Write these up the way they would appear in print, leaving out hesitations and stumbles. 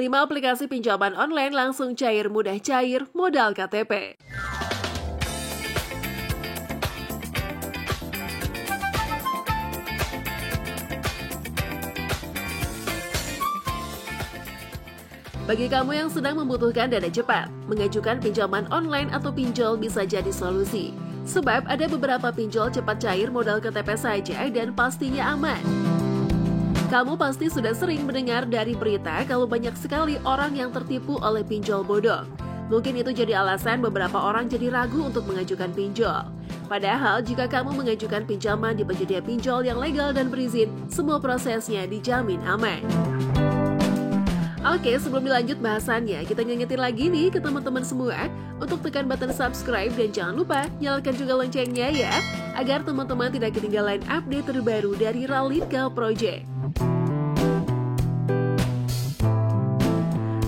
5 aplikasi pinjaman online langsung cair mudah cair modal KTP. Bagi kamu yang sedang membutuhkan dana cepat, mengajukan pinjaman online atau pinjol bisa jadi solusi. Sebab ada beberapa pinjol cepat cair modal KTP saja dan pastinya aman. Kamu pasti sudah sering mendengar dari berita kalau banyak sekali orang yang tertipu oleh pinjol bodong. Mungkin itu jadi alasan beberapa orang jadi ragu untuk mengajukan pinjol. Padahal jika kamu mengajukan pinjaman di penyedia pinjol yang legal dan berizin, semua prosesnya dijamin aman. Oke, sebelum dilanjut bahasannya, kita ngingetin lagi nih ke teman-teman semua untuk tekan button subscribe dan jangan lupa nyalakan juga loncengnya ya, agar teman-teman tidak ketinggalan update terbaru dari Ralika Project.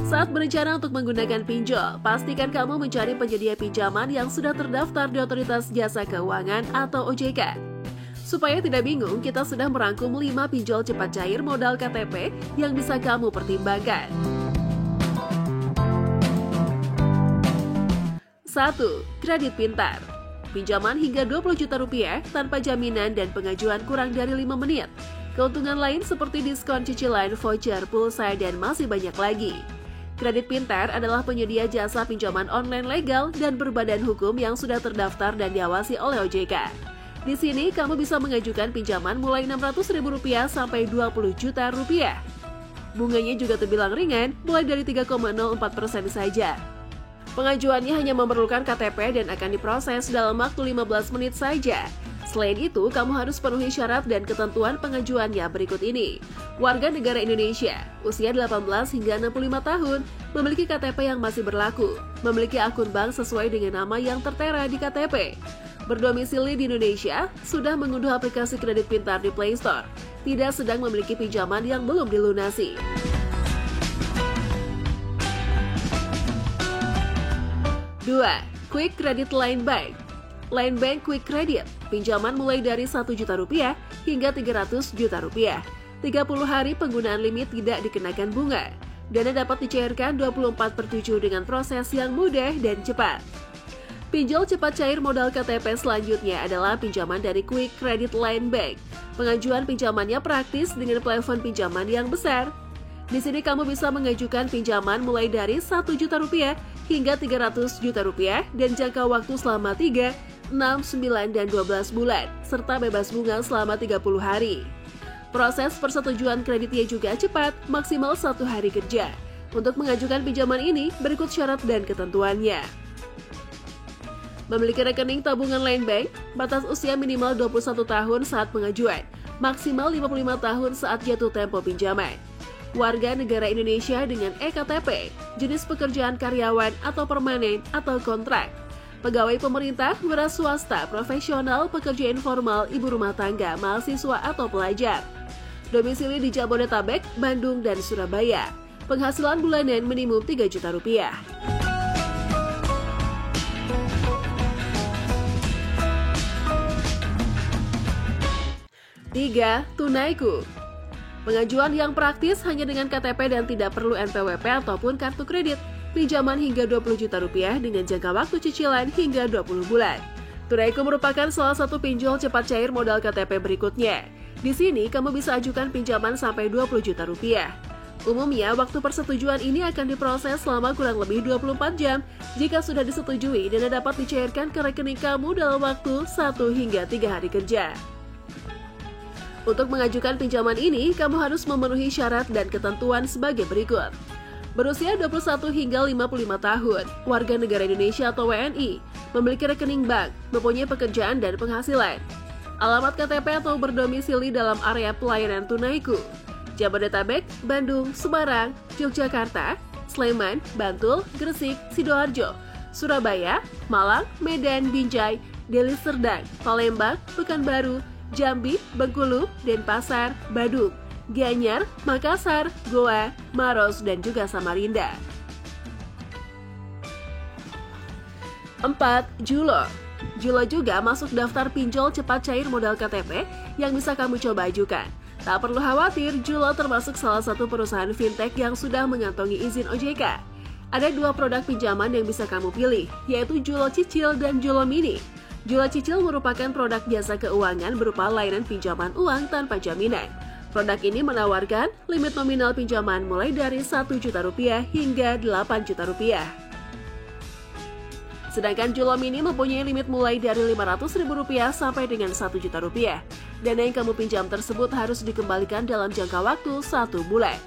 Saat berencana untuk menggunakan pinjol, pastikan kamu mencari penyedia pinjaman yang sudah terdaftar di Otoritas Jasa Keuangan atau OJK. Supaya tidak bingung, kita sudah merangkum 5 pinjol cepat cair modal KTP yang bisa kamu pertimbangkan. 1. Kredit Pintar. Pinjaman hingga 20 juta rupiah tanpa jaminan dan pengajuan kurang dari 5 menit. Keuntungan lain seperti diskon cicilan, voucher, pulsa, dan masih banyak lagi. Kredit Pintar adalah penyedia jasa pinjaman online legal dan berbadan hukum yang sudah terdaftar dan diawasi oleh OJK. Di sini kamu bisa mengajukan pinjaman mulai Rp600.000 sampai Rp20 juta. Bunganya juga terbilang ringan, mulai dari 3,04% saja. Pengajuannya hanya memerlukan KTP dan akan diproses dalam waktu 15 menit saja. Selain itu, kamu harus penuhi syarat dan ketentuan pengajuannya berikut ini. Warga negara Indonesia, usia 18 hingga 65 tahun, memiliki KTP yang masih berlaku, memiliki akun bank sesuai dengan nama yang tertera di KTP. Berdomisili di Indonesia, sudah mengunduh aplikasi Kredit Pintar di Play Store, tidak sedang memiliki pinjaman yang belum dilunasi. 2. Quick Credit Line Bank. Line Bank Quick Credit, pinjaman mulai dari Rp1 juta hingga Rp300 juta. 30 hari penggunaan limit tidak dikenakan bunga. Dana dapat dicairkan 24/7 dengan proses yang mudah dan cepat. Pinjol cepat cair modal KTP selanjutnya adalah pinjaman dari Quick Credit Line Bank. Pengajuan pinjamannya praktis dengan plafon pinjaman yang besar. Di sini kamu bisa mengajukan pinjaman mulai dari Rp1 juta hingga Rp300 juta dan jangka waktu selama 3, 6, 9, dan 12 bulan, serta bebas bunga selama 30 hari. Proses persetujuan kreditnya juga cepat, maksimal 1 hari kerja. Untuk mengajukan pinjaman ini, berikut syarat dan ketentuannya. Memiliki rekening tabungan Line Bank, batas usia minimal 21 tahun saat pengajuan, maksimal 55 tahun saat jatuh tempo pinjaman. Warga negara Indonesia dengan EKTP, jenis pekerjaan karyawan atau permanen atau kontrak. Pegawai pemerintah, wira swasta, profesional, pekerja informal, ibu rumah tangga, mahasiswa atau pelajar. Domisili di Jabodetabek, Bandung, dan Surabaya. Penghasilan bulanan minimum Rp3 juta. 3. Tunaiku. Pengajuan yang praktis hanya dengan KTP dan tidak perlu NPWP ataupun kartu kredit. Pinjaman hingga Rp20 juta dengan jangka waktu cicilan hingga 20 bulan. Tunaiku merupakan salah satu pinjol cepat cair modal KTP berikutnya. Di sini kamu bisa ajukan pinjaman sampai Rp20 juta. Umumnya, waktu persetujuan ini akan diproses selama kurang lebih 24 jam. Jika sudah disetujui, dana dapat dicairkan ke rekening kamu dalam waktu 1 hingga 3 hari kerja. Untuk mengajukan pinjaman ini, kamu harus memenuhi syarat dan ketentuan sebagai berikut. Berusia 21 hingga 55 tahun, warga negara Indonesia atau WNI, memiliki rekening bank, mempunyai pekerjaan dan penghasilan. Alamat KTP atau berdomisili dalam area pelayanan Tunaiku. Jabodetabek, Bandung, Semarang, Yogyakarta, Sleman, Bantul, Gresik, Sidoarjo, Surabaya, Malang, Medan, Binjai, Deli Serdang, Palembang, Pekanbaru, Jambi, Bengkulu, Denpasar, Badung, Gianyar, Makassar, Goa, Maros, dan juga Samarinda. 4. Julo. Julo juga masuk daftar pinjol cepat cair modal KTP yang bisa kamu coba ajukan. Tak perlu khawatir, Julo termasuk salah satu perusahaan fintech yang sudah mengantongi izin OJK. Ada 2 produk pinjaman yang bisa kamu pilih, yaitu Julo Cicil dan Julo Mini. Julo Cicil merupakan produk jasa keuangan berupa layanan pinjaman uang tanpa jaminan. Produk ini menawarkan limit nominal pinjaman mulai dari Rp1 juta hingga Rp8 juta. Sedangkan Julo Mini mempunyai limit mulai dari Rp500.000 sampai dengan Rp1 juta. Dana yang kamu pinjam tersebut harus dikembalikan dalam jangka waktu 1 bulan.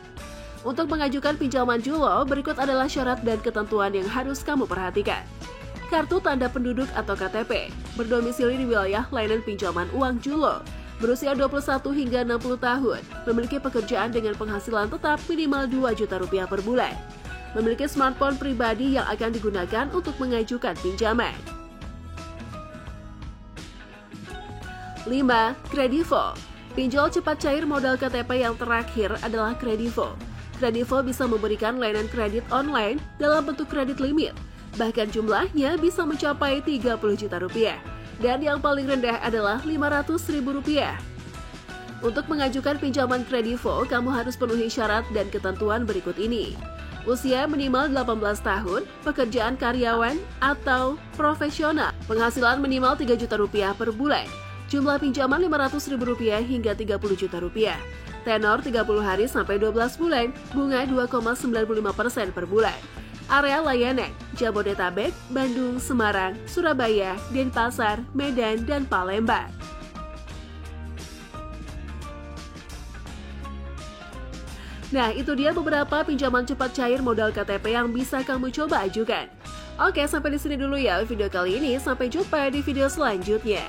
Untuk mengajukan pinjaman Julo, berikut adalah syarat dan ketentuan yang harus kamu perhatikan. Kartu tanda penduduk atau KTP, berdomisili di wilayah layanan pinjaman uang Julo, berusia 21 hingga 60 tahun, memiliki pekerjaan dengan penghasilan tetap minimal Rp2 juta per bulan. Memiliki smartphone pribadi yang akan digunakan untuk mengajukan pinjaman. 5. Kredivo. Pinjol cepat cair modal KTP yang terakhir adalah Kredivo. Kredivo bisa memberikan layanan kredit online dalam bentuk kredit limit. Bahkan jumlahnya bisa mencapai Rp30 juta. Dan yang paling rendah adalah Rp500.000. Untuk mengajukan pinjaman Kredivo, kamu harus penuhi syarat dan ketentuan berikut ini. Usia minimal 18 tahun, pekerjaan karyawan atau profesional, penghasilan minimal Rp3 juta per bulan, jumlah pinjaman Rp500.000 hingga Rp30 juta, tenor 30 hari sampai 12 bulan, bunga 2,95% per bulan. Area layanan, Jabodetabek, Bandung, Semarang, Surabaya, Denpasar, Medan, dan Palembang. Nah, itu dia beberapa pinjaman cepat cair modal KTP yang bisa kamu coba ajukan. Oke, sampai di sini dulu ya video kali ini. Sampai jumpa di video selanjutnya.